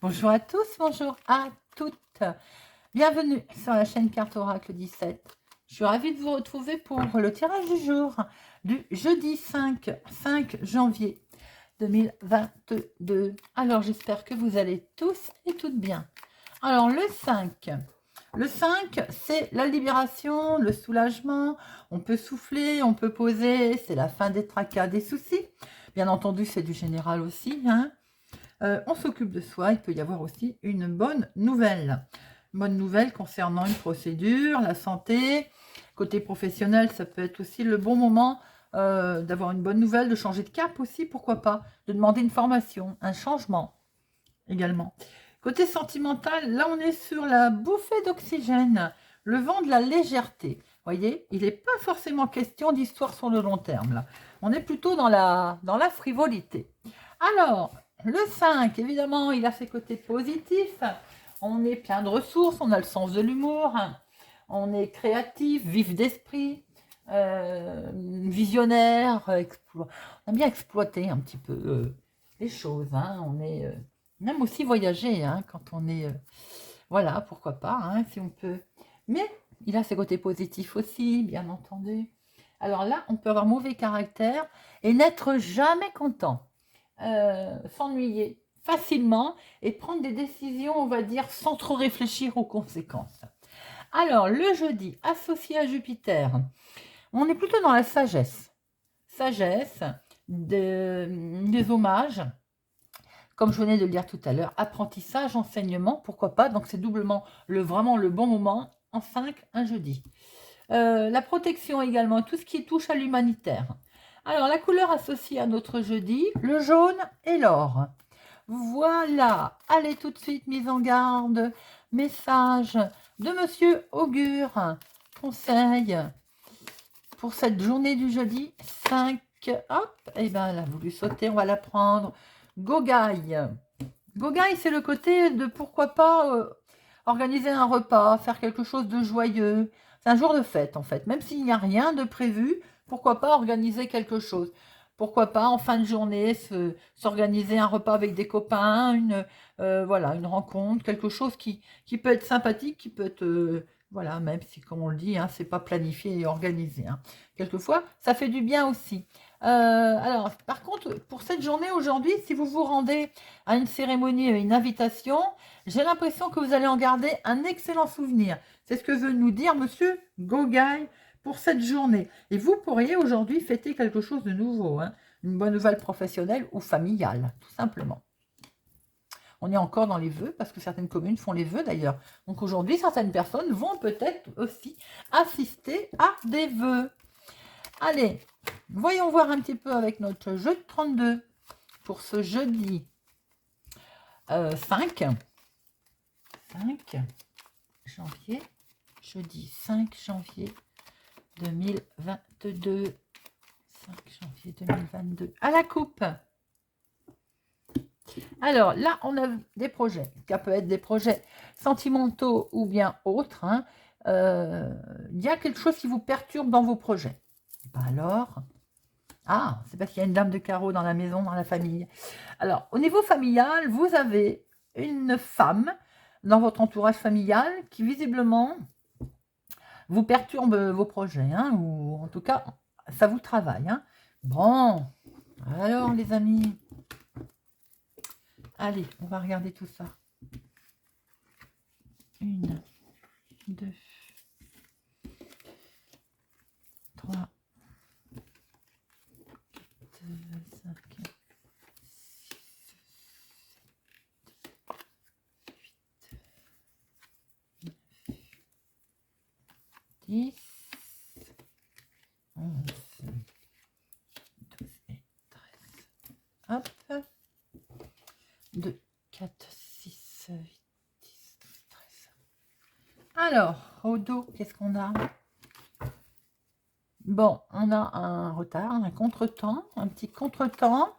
Bonjour à tous, bonjour à toutes. Bienvenue sur la chaîne Carte Oracle 17. Je suis ravie de vous retrouver pour le tirage du jour du jeudi 5 janvier 2022. Alors, j'espère que vous allez tous et toutes bien. Alors, le 5, c'est la libération, le soulagement. On peut souffler, on peut poser. C'est la fin des tracas, des soucis. Bien entendu, c'est du général aussi, hein. On s'occupe de soi. Il peut y avoir aussi une bonne nouvelle. Une bonne nouvelle concernant une procédure, la santé. Côté professionnel, ça peut être aussi le bon moment d'avoir une bonne nouvelle, de changer de cap aussi, pourquoi pas. De demander une formation, un changement également. Côté sentimental, là on est sur la bouffée d'oxygène, le vent de la légèreté. Vous voyez, il n'est pas forcément question d'histoire sur le long terme. Là. On est plutôt dans la frivolité. Alors, le 5, évidemment, il a ses côtés positifs. On est plein de ressources, on a le sens de l'humour, on est créatif, vif d'esprit, visionnaire, on aime bien exploiter un petit peu les choses. Hein. On est même aussi voyager hein, quand on est... voilà, pourquoi pas, hein, si on peut. Mais il a ses côtés positifs aussi, bien entendu. Alors là, on peut avoir mauvais caractère et n'être jamais content. S'ennuyer facilement et prendre des décisions, on va dire, sans trop réfléchir aux conséquences. Alors, le jeudi, associé à Jupiter, on est plutôt dans la sagesse. Sagesse, des hommages, comme je venais de le dire tout à l'heure, apprentissage, enseignement, pourquoi pas. Donc, c'est doublement vraiment le bon moment. En 5, un jeudi. La protection également, tout ce qui touche à l'humanitaire. Alors, la couleur associée à notre jeudi, le jaune et l'or. Voilà, allez tout de suite, mise en garde, message de Monsieur Augure, conseil pour cette journée du jeudi 5, hop, et bien elle a voulu sauter, on va la prendre, Gogaï. Gogaï, c'est le côté de pourquoi pas organiser un repas, faire quelque chose de joyeux, c'est un jour de fête en fait, même s'il n'y a rien de prévu, pourquoi pas organiser quelque chose. Pourquoi pas en fin de journée s'organiser un repas avec des copains, voilà, une rencontre, quelque chose qui peut être sympathique, qui peut être voilà, même si comme on le dit, hein, c'est pas planifié et organisé. Hein. Quelquefois, ça fait du bien aussi. Alors, par contre, pour cette journée aujourd'hui, si vous vous rendez à une cérémonie, une invitation, j'ai l'impression que vous allez en garder un excellent souvenir. C'est ce que veut nous dire Monsieur Gogaï pour cette journée. Et vous pourriez aujourd'hui fêter quelque chose de nouveau, hein, une bonne nouvelle professionnelle ou familiale, tout simplement. On est encore dans les vœux, parce que certaines communes font les vœux d'ailleurs. Donc aujourd'hui, certaines personnes vont peut-être aussi assister à des vœux. Allez, voyons voir un petit peu avec notre jeu de 32 pour ce jeudi 5 janvier, jeudi 5 janvier 2022. 5 janvier 2022. À la coupe. Alors là, on a des projets. Ça peut être des projets sentimentaux ou bien autres. Hein. Il y a quelque chose qui vous perturbe dans vos projets. Alors, ah, c'est parce qu'il y a une dame de carreau dans la maison, dans la famille. Alors, au niveau familial, vous avez une femme dans votre entourage familial qui visiblement vous perturbe vos projets, hein, ou en tout cas, ça vous travaille. Hein. Bon, alors les amis, allez, on va regarder tout ça. 1, 2, 3, 4, 5, 10, 11, 12 et 13. Hop. 2, 4, 6, 8, 10, 13. Alors, au dos, qu'est-ce qu'on a? Bon, on a un retard, un contretemps, un petit contretemps.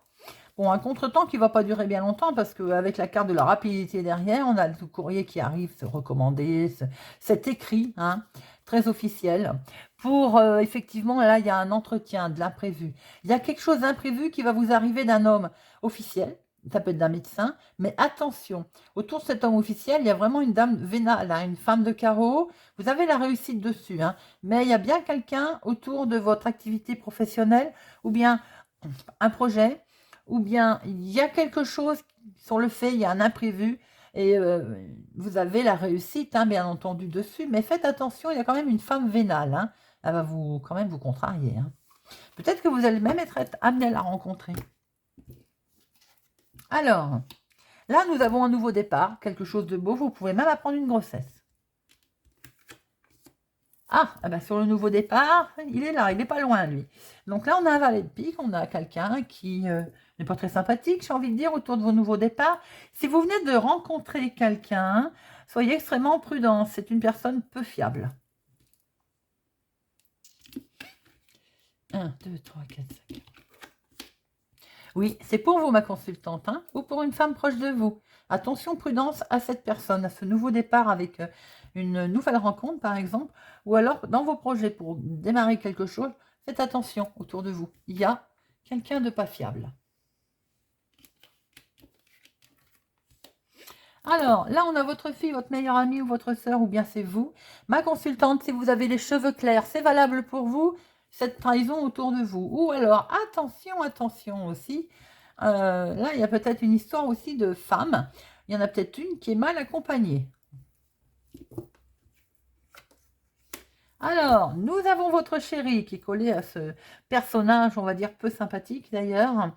Bon, un contretemps qui ne va pas durer bien longtemps parce qu'avec la carte de la rapidité derrière, on a le courrier qui arrive, se recommander, cet écrit, hein, très officiel. Pour, effectivement, là, il y a un entretien, de l'imprévu. Il y a quelque chose d'imprévu qui va vous arriver d'un homme officiel, ça peut être d'un médecin, mais attention, autour de cet homme officiel, il y a vraiment une dame vénale, hein, une femme de carreau. Vous avez la réussite dessus, hein, mais il y a bien quelqu'un autour de votre activité professionnelle, ou bien un projet, ou bien il y a quelque chose sur le fait, il y a un imprévu, et vous avez la réussite, hein, bien entendu, dessus, mais faites attention, il y a quand même une femme vénale, hein, elle va quand même vous contrarier. Hein. Peut-être que vous allez même être amené à la rencontrer. Alors, là, nous avons un nouveau départ, quelque chose de beau. Vous pouvez même apprendre une grossesse. Ah, eh ben, sur le nouveau départ, il est là, il n'est pas loin, lui. Donc là, on a un valet de pique, on a quelqu'un qui n'est pas très sympathique, j'ai envie de dire, autour de vos nouveaux départs. Si vous venez de rencontrer quelqu'un, soyez extrêmement prudent. C'est une personne peu fiable. 1, 2, 3, 4, 5. Oui, c'est pour vous, ma consultante, hein, ou pour une femme proche de vous. Attention, prudence à cette personne, à ce nouveau départ avec une nouvelle rencontre, par exemple, ou alors dans vos projets pour démarrer quelque chose, faites attention autour de vous. Il y a quelqu'un de pas fiable. Alors, là, on a votre fille, votre meilleure amie ou votre sœur, ou bien c'est vous. Ma consultante, si vous avez les cheveux clairs, c'est valable pour vous, cette trahison autour de vous. Ou alors, attention, attention aussi, là, il y a peut-être une histoire aussi de femme. Il y en a peut-être une qui est mal accompagnée. Alors, nous avons votre chéri qui est collé à ce personnage, on va dire peu sympathique d'ailleurs.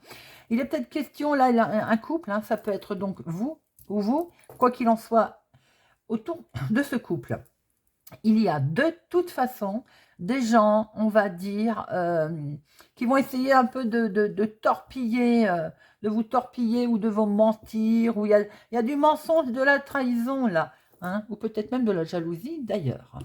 Il est peut-être question, là, un couple, hein, ça peut être donc vous ou vous, quoi qu'il en soit, autour de ce couple. Il y a de toute façon des gens, on va dire, qui vont essayer un peu de torpiller, de vous torpiller ou de vous mentir, où il y a du mensonge, de la trahison là, hein, ou peut-être même de la jalousie d'ailleurs.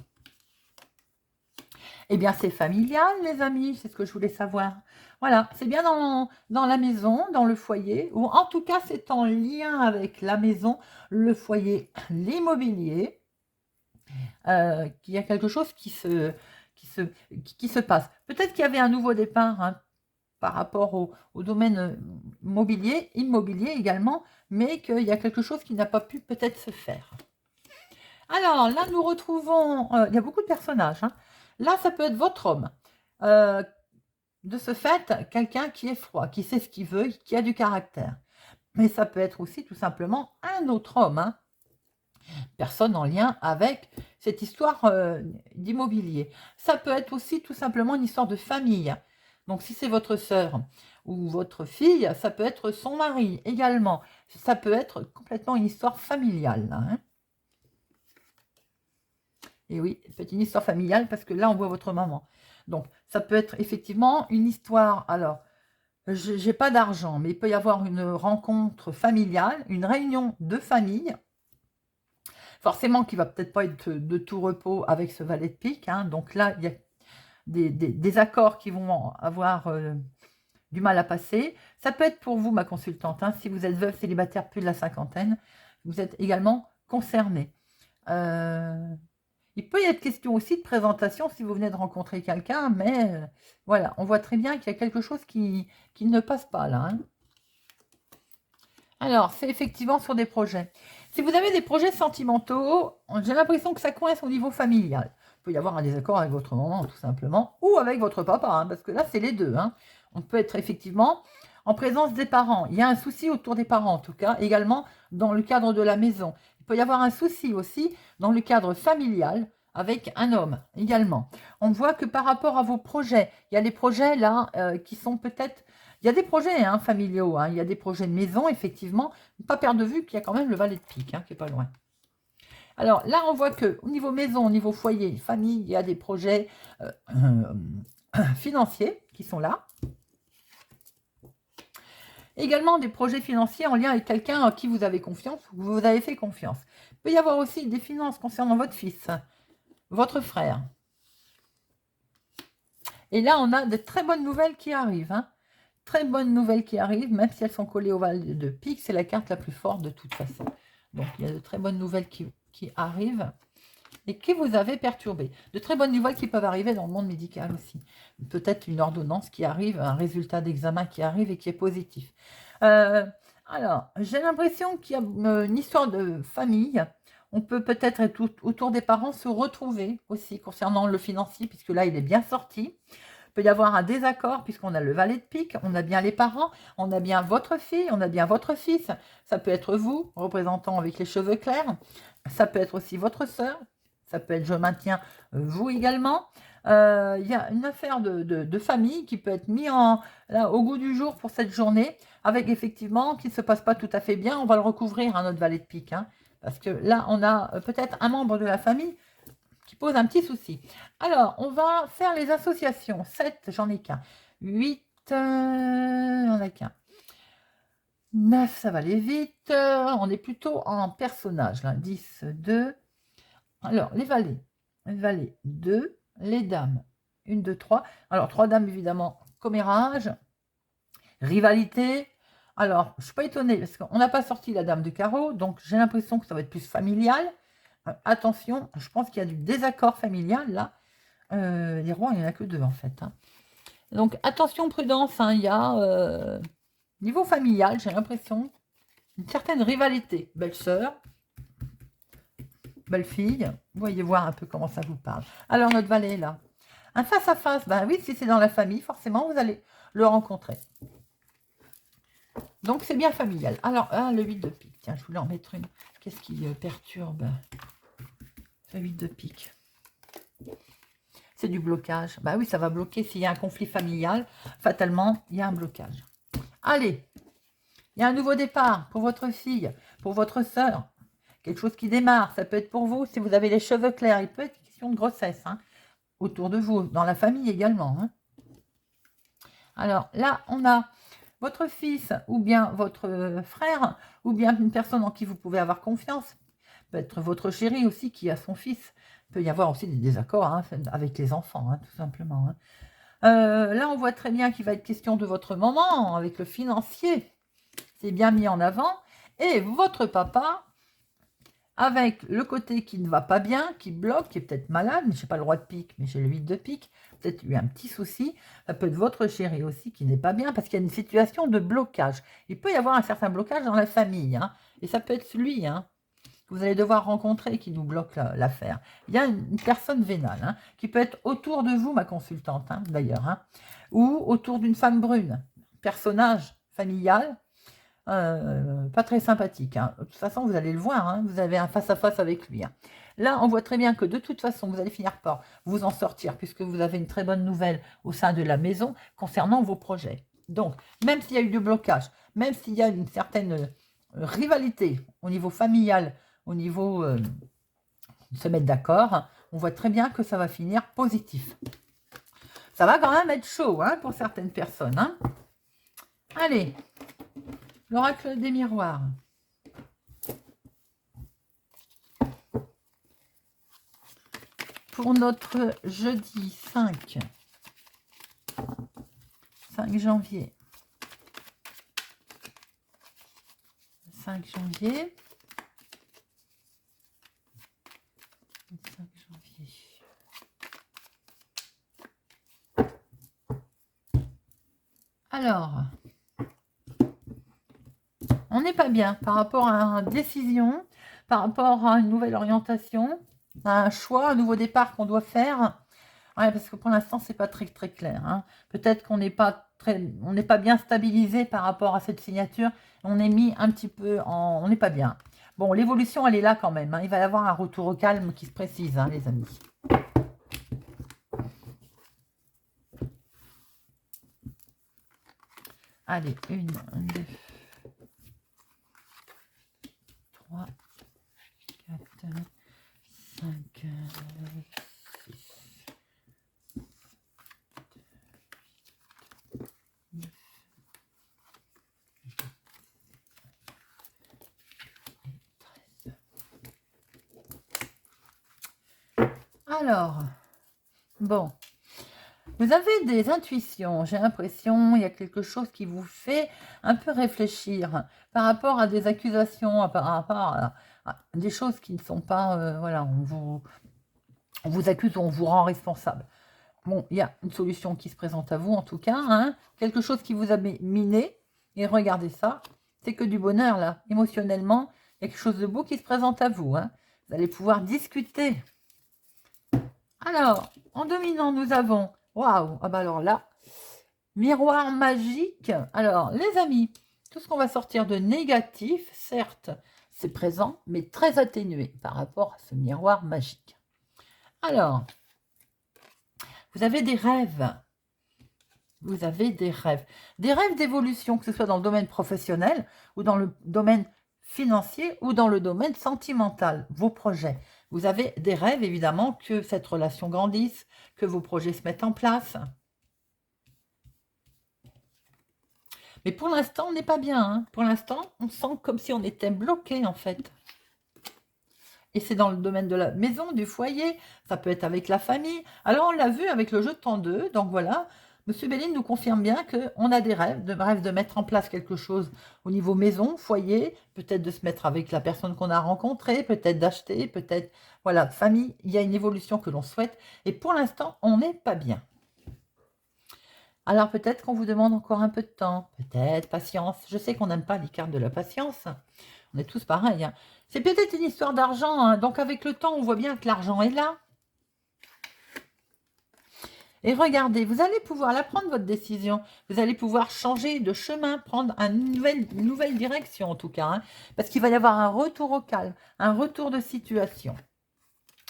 Eh bien, c'est familial, les amis, c'est ce que je voulais savoir. Voilà, c'est bien dans la maison, dans le foyer, ou en tout cas, c'est en lien avec la maison, le foyer, l'immobilier, qu'il y a quelque chose qui se passe. Peut-être qu'il y avait un nouveau départ hein, par rapport au domaine immobilier également, mais qu'il y a quelque chose qui n'a pas pu peut-être se faire. Alors, là, nous retrouvons... il y a beaucoup de personnages. Hein. Là, ça peut être votre homme. De ce fait, quelqu'un qui est froid, qui sait ce qu'il veut, qui a du caractère. Mais ça peut être aussi tout simplement un autre homme. Hein. Personne en lien avec cette histoire d'immobilier. Ça peut être aussi tout simplement une histoire de famille. Donc, si c'est votre sœur ou votre fille, ça peut être son mari également. Ça peut être complètement une histoire familiale. Hein. Et oui, c'est une histoire familiale parce que là, on voit votre maman. Donc, ça peut être effectivement une histoire. Alors, je n'ai pas d'argent, mais il peut y avoir une rencontre familiale, une réunion de famille. Forcément, qui va peut-être pas être de tout repos avec ce valet de pique. Hein. Donc là, il y a des accords qui vont avoir du mal à passer. Ça peut être pour vous, ma consultante. Hein. Si vous êtes veuve, célibataire, plus de la cinquantaine, vous êtes également concerné. Il peut y être question aussi de présentation si vous venez de rencontrer quelqu'un, mais voilà, on voit très bien qu'il y a quelque chose qui ne passe pas là. Hein. Alors, c'est effectivement sur des projets. Si vous avez des projets sentimentaux, j'ai l'impression que ça coince au niveau familial. Il peut y avoir un désaccord avec votre maman, tout simplement, ou avec votre papa, hein, parce que là, c'est les deux. Hein. On peut être effectivement en présence des parents. Il y a un souci autour des parents, en tout cas, également dans le cadre de la maison. Il peut y avoir un souci aussi dans le cadre familial avec un homme également. On voit que par rapport à vos projets, il y a des projets là qui sont peut-être... Il y a des projets hein, familiaux, hein, il y a des projets de maison, effectivement. Ne pas perdre de vue qu'il y a quand même le valet de pique, hein, qui n'est pas loin. Alors là, on voit qu'au niveau maison, au niveau foyer, famille, il y a des projets financiers qui sont là. Également des projets financiers en lien avec quelqu'un à qui vous avez confiance ou vous avez fait confiance. Il peut y avoir aussi des finances concernant votre fils, votre frère. Et là, on a de très bonnes nouvelles qui arrivent. Hein. Très bonnes nouvelles qui arrivent, même si elles sont collées au valet de pique, c'est la carte la plus forte de toute façon. Donc, il y a de très bonnes nouvelles qui arrivent et qui vous avez perturbé. De très bonnes nouvelles qui peuvent arriver dans le monde médical aussi. Peut-être une ordonnance qui arrive, un résultat d'examen qui arrive et qui est positif. Alors, j'ai l'impression qu'il y a une histoire de famille. On peut peut-être être autour des parents se retrouver aussi concernant le financier, puisque là, il est bien sorti. Il peut y avoir un désaccord, puisqu'on a le valet de pique, on a bien les parents, on a bien votre fille, on a bien votre fils. Ça peut être vous, représentant avec les cheveux clairs. Ça peut être aussi votre sœur. Ça peut être, je maintiens, vous également. Il y a une affaire de famille qui peut être mise là, au goût du jour pour cette journée, avec effectivement qui ne se passe pas tout à fait bien. On va le recouvrir, hein, notre valet de pique. Hein, parce que là, on a peut-être un membre de la famille qui pose un petit souci. Alors, on va faire les associations. 7, j'en ai qu'un. 8, on a qu'un. 9, ça va aller vite. On est plutôt en personnage. Là. 10, 2. Alors, les valets. Les valets, 2. Les dames, 1, 2, 3. Alors, 3 dames, évidemment, commérage. Rivalité. Alors, je ne suis pas étonnée parce qu'on n'a pas sorti la dame de carreau. Donc, j'ai l'impression que ça va être plus familial. Attention, je pense qu'il y a du désaccord familial, là. Les rois, il n'y en a que 2, en fait. Hein. Donc, attention, prudence. Hein, il y a, niveau familial, j'ai l'impression, une certaine rivalité. Belle-sœur, belle-fille. Vous voyez voir un peu comment ça vous parle. Alors, notre valet, là. Un face-à-face, ben oui, si c'est dans la famille, forcément, vous allez le rencontrer. Donc, c'est bien familial. Alors, le 8 de pique. Tiens, je voulais en mettre une. Qu'est-ce qui perturbe le 8 de pique? C'est du blocage. Bah oui, ça va bloquer s'il y a un conflit familial. Fatalement, il y a un blocage. Allez, il y a un nouveau départ pour votre fille, pour votre sœur. Quelque chose qui démarre. Ça peut être pour vous, si vous avez les cheveux clairs. Il peut être question de grossesse. Hein, autour de vous, dans la famille également. Hein. Alors là, on a votre fils ou bien votre frère ou bien une personne en qui vous pouvez avoir confiance. Peut-être votre chéri aussi qui a son fils. Il peut y avoir aussi des désaccords hein, avec les enfants, hein, tout simplement. Hein. Là, on voit très bien qu'il va être question de votre maman avec le financier. C'est bien mis en avant. Et votre papa avec le côté qui ne va pas bien, qui bloque, qui est peut-être malade, mais je n'ai pas le roi de pique, mais j'ai le 8 de pique, peut-être eu un petit souci, ça peut être votre chéri aussi qui n'est pas bien, parce qu'il y a une situation de blocage. Il peut y avoir un certain blocage dans la famille, hein, et ça peut être celui hein, que vous allez devoir rencontrer qui nous bloque l'affaire. Il y a une personne vénale, hein, qui peut être autour de vous, ma consultante, hein, d'ailleurs, hein, ou autour d'une femme brune, personnage familial, pas très sympathique. Hein. De toute façon, vous allez le voir, hein, vous avez un face-à-face avec lui. Hein. Là, on voit très bien que de toute façon, vous allez finir par vous en sortir, puisque vous avez une très bonne nouvelle au sein de la maison concernant vos projets. Donc, même s'il y a eu du blocage, même s'il y a une certaine rivalité au niveau familial, au niveau de se mettre d'accord, on voit très bien que ça va finir positif. Ça va quand même être chaud hein, pour certaines personnes. Hein. Allez, l'oracle des miroirs. Pour notre jeudi 5 janvier. 5 janvier. 5 janvier. Alors, on n'est pas bien par rapport à une décision, par rapport à une nouvelle orientation, à un choix, un nouveau départ qu'on doit faire. Ouais, parce que pour l'instant, c'est pas très très clair. Hein. Peut-être qu'on n'est pas bien stabilisé par rapport à cette signature. On est mis un petit peu en, on n'est pas bien. Bon, l'évolution, elle est là quand même. Hein. Il va y avoir un retour au calme qui se précise, hein, les amis. Allez, 1, 2, 3, 4, 5, 6. Alors, bon, vous avez des intuitions, j'ai l'impression, il y a quelque chose qui vous fait un peu réfléchir par rapport à des accusations, par rapport à des choses qui ne sont pas, voilà, on vous accuse ou on vous rend responsable. Bon, il y a une solution qui se présente à vous en tout cas, hein, quelque chose qui vous a miné, et regardez ça, c'est que du bonheur, là. Émotionnellement, il y a quelque chose de beau qui se présente à vous. Hein. Vous allez pouvoir discuter. Alors, en dominant, nous avons... Waouh! Ah bah alors là, miroir magique. Alors, les amis, tout ce qu'on va sortir de négatif, certes, c'est présent, mais très atténué par rapport à ce miroir magique. Alors, vous avez des rêves. Vous avez des rêves. Des rêves d'évolution, que ce soit dans le domaine professionnel ou dans le domaine financier ou dans le domaine sentimental, vos projets. Vous avez des rêves, évidemment, que cette relation grandisse, que vos projets se mettent en place. Mais pour l'instant, on n'est pas bien. Hein. Pour l'instant, on sent comme si on était bloqué, en fait. Et c'est dans le domaine de la maison, du foyer, ça peut être avec la famille. Alors, on l'a vu avec le jeu de temps 2, donc voilà. Monsieur Béline nous confirme bien qu'on a des rêves de mettre en place quelque chose au niveau maison, foyer, peut-être de se mettre avec la personne qu'on a rencontrée, peut-être d'acheter, peut-être, voilà, famille, il y a une évolution que l'on souhaite. Et pour l'instant, on n'est pas bien. Alors peut-être qu'on vous demande encore un peu de temps, peut-être patience. Je sais qu'on n'aime pas les cartes de la patience, on est tous pareils. Hein. C'est peut-être une histoire d'argent, hein. Donc avec le temps, on voit bien que l'argent est là. Et regardez, vous allez pouvoir la prendre, votre décision. Vous allez pouvoir changer de chemin, prendre une nouvelle direction en tout cas. Hein, parce qu'il va y avoir un retour au calme, un retour de situation.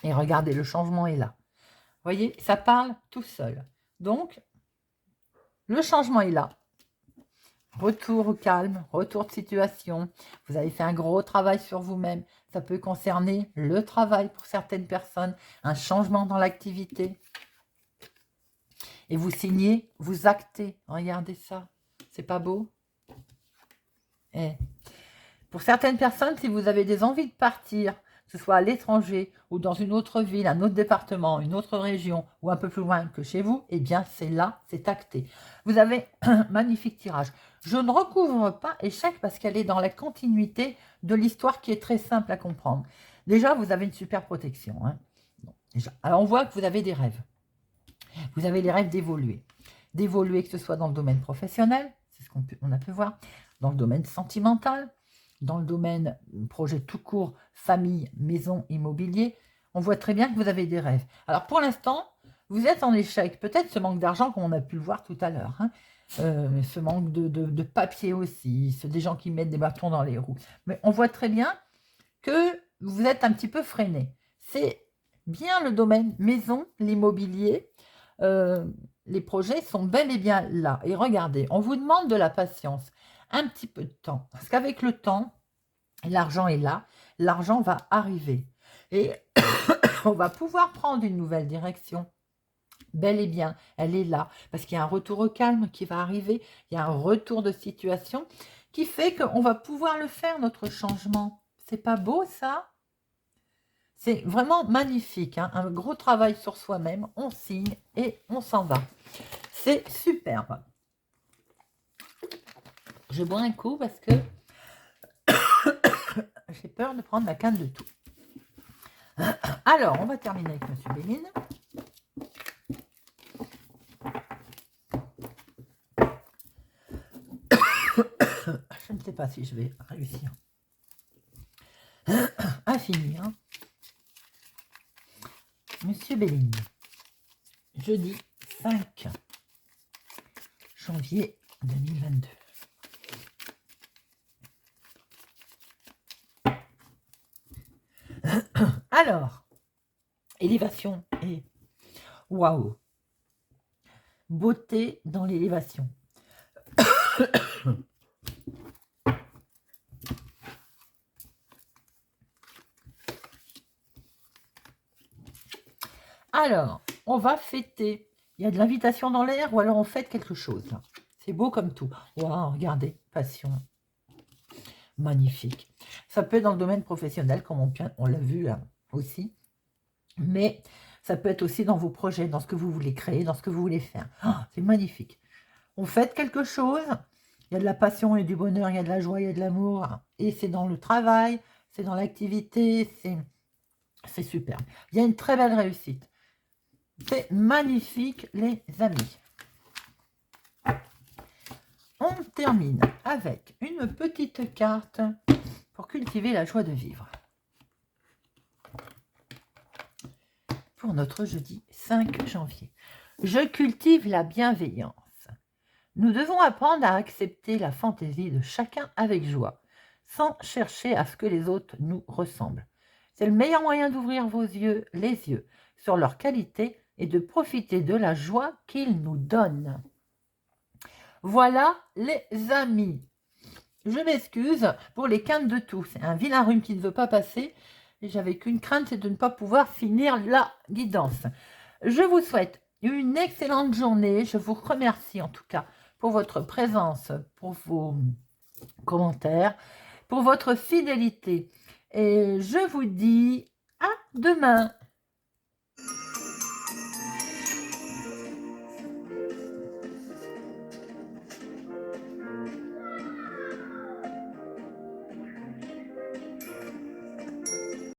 Et regardez, le changement est là. Vous voyez, ça parle tout seul. Donc, le changement est là. Retour au calme, retour de situation. Vous avez fait un gros travail sur vous-même. Ça peut concerner le travail pour certaines personnes, un changement dans l'activité. Et vous signez, vous actez. Regardez ça. C'est pas beau? Pour certaines personnes, si vous avez des envies de partir, que ce soit à l'étranger ou dans une autre ville, un autre département, une autre région ou un peu plus loin que chez vous, eh bien c'est là, c'est acté. Vous avez un magnifique tirage. Je ne recouvre pas échec parce qu'elle est dans la continuité de l'histoire qui est très simple à comprendre. Déjà, vous avez une super protection. Hein. Bon, déjà. Alors on voit que vous avez des rêves. Vous avez les rêves d'évoluer. D'évoluer que ce soit dans le domaine professionnel, c'est ce qu'on a pu voir, dans le domaine sentimental, dans le domaine projet tout court, famille, maison, immobilier. On voit très bien que vous avez des rêves. Alors pour l'instant, vous êtes en échec. Peut-être ce manque d'argent, comme on a pu le voir tout à l'heure. Hein. Ce manque de papier aussi. C'est des gens qui mettent des bâtons dans les roues. Mais on voit très bien que vous êtes un petit peu freiné. C'est bien le domaine maison, l'immobilier. Les projets sont bel et bien là. Et regardez, on vous demande de la patience, un petit peu de temps. Parce qu'avec le temps, l'argent est là, l'argent va arriver. Et on va pouvoir prendre une nouvelle direction. Bel et bien, elle est là. Parce qu'il y a un retour au calme qui va arriver. Il y a un retour de situation qui fait qu'on va pouvoir le faire, notre changement. C'est pas beau, ça? C'est vraiment magnifique, hein, un gros travail sur soi-même, on signe et on s'en va. C'est superbe. Je bois un coup parce que j'ai peur de prendre ma canne de tout. Alors, on va terminer avec Monsieur Béline. Je ne sais pas si je vais réussir à finir. Monsieur Béline, jeudi 5 janvier 2022. Alors, élévation et waouh, beauté dans l'élévation. Alors, on va fêter. Il y a de l'invitation dans l'air ou alors on fête quelque chose. C'est beau comme tout. Waouh, regardez, passion. Magnifique. Ça peut être dans le domaine professionnel, comme on l'a vu là aussi. Mais ça peut être aussi dans vos projets, dans ce que vous voulez créer, dans ce que vous voulez faire. Oh, c'est magnifique. On fête quelque chose. Il y a de la passion et du bonheur, il y a de la joie, il y a de l'amour. Et c'est dans le travail, c'est dans l'activité, c'est super. Il y a une très belle réussite. C'est magnifique, les amis. on termine avec une petite carte pour cultiver la joie de vivre. Pour notre jeudi 5 janvier. Je cultive la bienveillance. Nous devons apprendre à accepter la fantaisie de chacun avec joie, sans chercher à ce que les autres nous ressemblent. C'est le meilleur moyen d'ouvrir les yeux sur leurs qualités et de profiter de la joie qu'ils nous donnent. Voilà les amis. Je m'excuse pour les quintes de tout. C'est un vilain rhume qui ne veut pas passer. Et j'avais qu'une crainte, c'est de ne pas pouvoir finir la guidance. Je vous souhaite une excellente journée. Je vous remercie en tout cas pour votre présence, pour vos commentaires, pour votre fidélité. Et je vous dis à demain.